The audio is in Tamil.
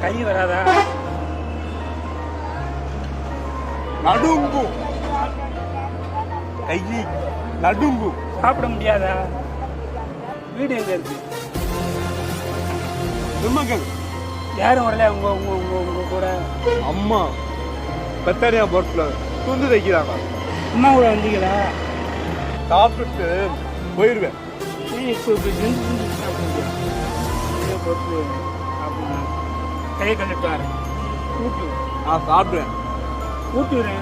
கை வராதா? நடுங்கும். கை நடுங்கும். சாப்பிட முடியாதா? வீடு எங்க இருக்கு? நிம்மகன். யாரும் வரல உங்க உங்க உங்க உங்க கூட? அம்மா பெத்தனியா போட்டுல துண்டு தைக்கிறாங்க. அம்மா கூட வந்தீங்களா? சாப்பிட்டு போயிடுவேன். இப்போ போட்டு அப்படின்னா கையை கண்டுட்டு வரேன். கூட்டு நான் சாப்பிடுவேன். கூட்டு வரேன்.